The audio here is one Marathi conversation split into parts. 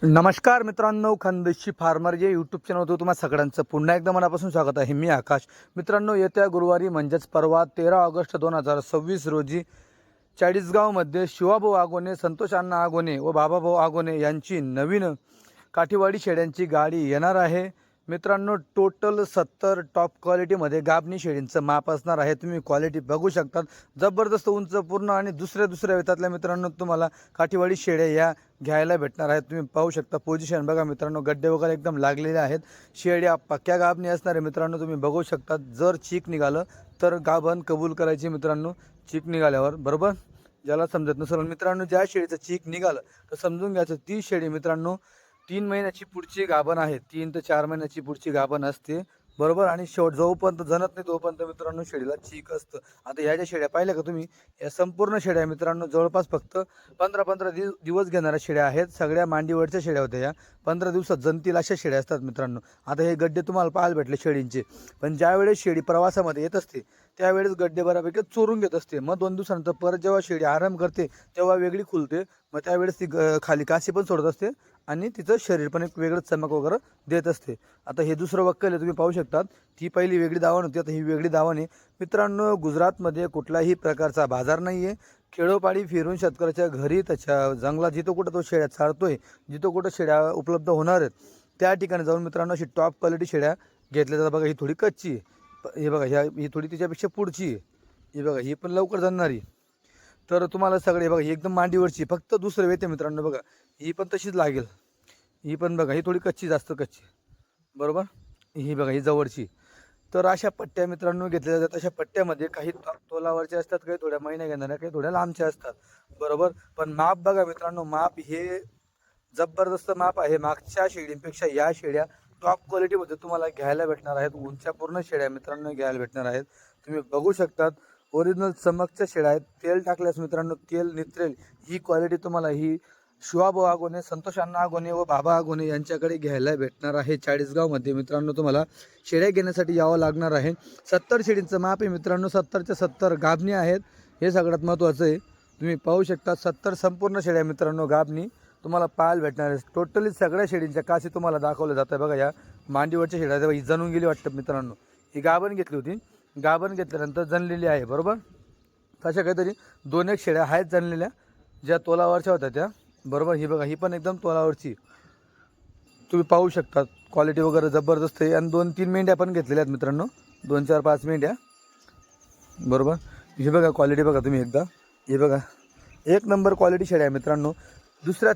नमस्कार मित्रांनो, खानदेशी फार्मर जे यूट्यूब चॅनलवर तुम्हा सगळ्यांचं पुन्हा एकदा मनापासून स्वागत आहे. मी आकाश. मित्रांनो, येत्या गुरुवारी म्हणजेच परवा 13 ऑगस्ट 2026 रोजी चाळीसगावमध्ये शिवाभाऊ आगोने, संतोष अण्णा आगोने व बाबाभाऊ आगोने यांची नवीन काठीवाडी शेळ्यांची गाडी येणार आहे. मित्रांनो, टोटल 70 टॉप क्वालिटीमध्ये गाभणी शेळींचं माप असणार आहे. तुम्ही क्वालिटी बघू शकता, जबरदस्त उंच पूर्ण आणि दुसऱ्या वेतातल्या मित्रांनो तुम्हाला काठीवाडी शेळ्या या घ्यायला भेटणार आहेत. तुम्ही पाहू शकता पोझिशन बघा मित्रांनो, गड्डे वगैरे एकदम लागलेले आहेत. शेळ्या पक्क्या गाभणी असणार आहे मित्रांनो, तुम्ही बघू शकता. जर चीक निघालं तर गाभण कबूल करायची मित्रांनो. चीक निघाल्यावर बरोबर, ज्याला समजत नसेल मित्रांनो, ज्या शेळीचं चीक निघालं तर समजून घ्यायचं ती शेळी मित्रांनो 3 महिन्याची पुढची गाभण आहे. 3 ते 4 महिन्याची पुढची गाभण असते बरोबर. आणि जोपर्यंत जनत नाही तोपर्यंत मित्रांनो शेळीला चीक असतं. आता ह्या ज्या शेळ्या पाहिल्या का तुम्ही, या संपूर्ण शेळ्या मित्रांनो जवळपास फक्त 15 दिवस घेणाऱ्या शेळ्या आहेत. सगळ्या मांडीवरच्या शेळ्या होत्या. या 15 दिवसात जनतील अशा शेळ्या असतात मित्रांनो. आता हे गड्डे तुम्हाला पाहायला भेटले शेळींचे, पण ज्यावेळेस शेळी प्रवासामध्ये येत असते त्यावेळेस गड्डे बऱ्यापैकी चोरून घेत असते. मग 2 दिवसानंतर परत जेव्हा शेळी आराम करते तेव्हा वेगळी खुलते. मग त्यावेळेस ती खाली काशी पण सोडत असते आणि तिचं शरीर पण एक वेगळं चमक वगैरे देत असते. आता हे दुसरं वक्कल आहे, तुम्ही पाहू शकता. ती पहिली वेगळी दावण होती, आता ही वेगळी दावण आहे. मित्रांनो, गुजरातमध्ये कुठलाही प्रकारचा बाजार नाही आहे. खेडोपाडी फिरून शेतकऱ्याच्या घरी, त्याच्या जंगलात जिथं कुठं तो शेळ्या चालतोय, जिथं कुठं शेळ्या उपलब्ध होणार आहेत त्या ठिकाणी जाऊन मित्रांनो अशी टॉप क्वालिटी शेळ्या घेतल्या जातात. बघा, ही थोडी कच्ची आहे. हे बघा, ही थोडी तिच्यापेक्षा पुढची आहे. ही बघा, ही पण लवकर जाणारी. तर तुम्हाला सगळे बघा, ही एकदम मांडीवरची, फक्त दुसरं वेते मित्रांनो. बघा, ही पण तशीच लागेल. ही पण बघा, ही थोडी कच्ची, जास्त कच्ची बरोबर. ही बघा, ही जवळची. तर अशा पट्ट्या मित्रांनो घेतल्या जातात. अशा पट्ट्यामध्ये काही तोलावरच्या असतात, काही थोड्या महिन्या घेणाऱ्या, काही थोड्या लांबच्या असतात बरोबर. पण माप बघा मित्रांनो, माप हे जबरदस्त माप आहे. मागच्या शेळींपेक्षा या शेळ्या टॉप क्वालिटीमध्ये तुम्हाला घ्यायला भेटणार आहेत. उंच्या पूर्ण शेळ्या मित्रांनो घ्यायला भेटणार आहेत. तुम्ही बघू शकतात, ओरिजिनल चमकच्या शेळ्या आहेत. तेल टाकल्यास मित्रांनो तेल नित्रेल ही क्वालिटी तुम्हाला ही शिवाभाऊ आगोने, संतोष अण्णा आगोने व बाबा आगोने यांच्याकडे घ्यायला भेटणार आहे. चाळीसगावमध्ये मित्रांनो तुम्हाला शेळ्या घेण्यासाठी यावं लागणार आहे. 70 शेळींचं माप आहे मित्रांनो. 70च्या 70 गाभणी आहेत, हे सगळ्यात महत्त्वाचं आहे. तुम्ही पाहू शकता 70 संपूर्ण शेळ्या मित्रांनो गाभणी तुम्हाला पाहायला भेटणार आहे. टोटली सगळ्या शेळींच्या काशी तुम्हाला दाखवलं जातं आहे. बघा, या मांडीवरच्या शेळ्या तेव्हा ही जणून गेली वाटतं मित्रांनो. ही गाभण घेतली होती, गाभण घेतल्यानंतर जनलेली आहे बरोबर. तशा काहीतरी 2-1 शेळ्या आहेत जनलेल्या, ज्या तोलावरच्या होत्या त्या बरोबर. ही बघा, ही पण एकदम तोलावरची. तुम्ही पाहू शकता क्वालिटी वगैरे जबरदस्त आहे. आणि 2-3 मेंढ्या पण घेतलेल्या आहेत मित्रांनो, 2-4-5 मेंढ्या बरोबर. ही बघा क्वालिटी बघा तुम्ही एकदा. हे बघा, एक नंबर क्वालिटी शेळ्या आहे मित्रांनो. दुसऱ्या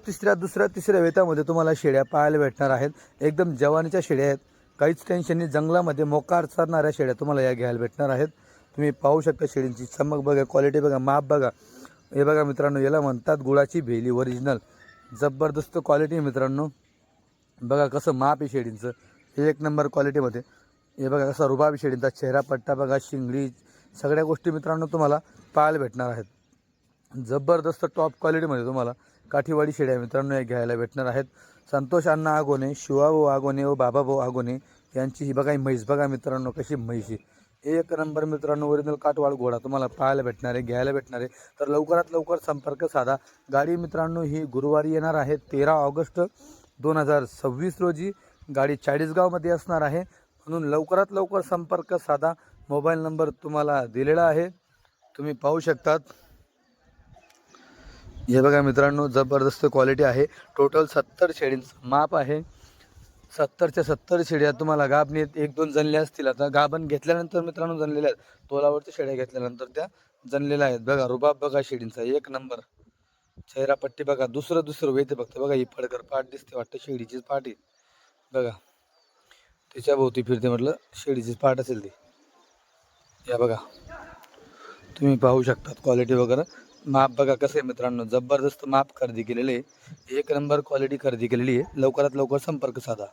तिसऱ्या वेतामध्ये तुम्हाला शेळ्या पाहायला भेटणार आहेत. एकदम जवानीच्या शेळ्या आहेत, काहीच टेन्शन नाही. जंगलामध्ये मोकार चरणाऱ्या शेळ्या तुम्हाला या घ्यायला भेटणार आहेत. तुम्ही पाहू शकता शेळींची चमक बघा, क्वालिटी बघा, माप बघा. हे बघा मित्रांनो, याला म्हणतात गुळाची भेली ओरिजिनल. जबरदस्त क्वालिटी मित्रांनो. बघा कसं माप आहे शेळींचं, एक नंबर क्वालिटीमध्ये. हे बघा कसा रुबाब शेळींचा चेहरा पट्टा बघा, शिंगडी, सगळ्या गोष्टी मित्रांनो तुम्हाला पाहायला भेटणार आहेत. जबरदस्त टॉप क्वालिटीमध्ये तुम्हाला काठीवाडी शेळ्या मित्रांनो या घ्यायला भेटणार आहेत. संतोष अण्णा आगोने, शिवाभाऊ आगोने व बाबाभाऊ आगोने यांची ही बघा, ही म्हैस बघा मित्रांनो कशी म्हैस आहे. एक नंबर मित्रांनो, ओरिजिनल काठवाड घोडा तुम्हाला पाहायला भेटणार आहे, घ्यायला भेटणार आहे. तर लवकरात लवकर संपर्क साधा. गाडी मित्रांनो ही गुरुवारी येणार आहे 13 ऑगस्ट 2026 रोजी. गाडी चाळीसगावमध्ये असणार आहे, म्हणून लवकरात लवकर संपर्क साधा. मोबाईल नंबर तुम्हाला दिलेला आहे, तुम्ही पाहू शकतात. हे बघा मित्रांनो, जबरदस्त क्वालिटी आहे. टोटल 70 शेळींचं माप आहे. 70च्या 70 शेळ्या तुम्हाला गाभणी 1-2 जनल्या असतील. आता गाभण घेतल्यानंतर मित्रांनो जनलेल्या आहेत, तोलावरच्या शेळ्या घेतल्यानंतर त्या जनलेल्या आहेत. बघा रुबाब बघा शेळींचा एक नंबर. चेहरापट्टी बघा, दुसरं वेते फक्त बघा. ही फडकर पाठ दिसते वाटतं, शेळीचीच पाठ आहे बघा. त्याच्या भोवती फिरते म्हटलं, शेळीचीच पाठ असेल ती. या बघा, तुम्ही पाहू शकता क्वालिटी वगैरे. माप बघा कसं आहे मित्रांनो, जबरदस्त माप खरेदी केलेले आहे. एक नंबर क्वालिटी खरेदी केलेली आहे. लवकरात लवकर संपर्क साधा.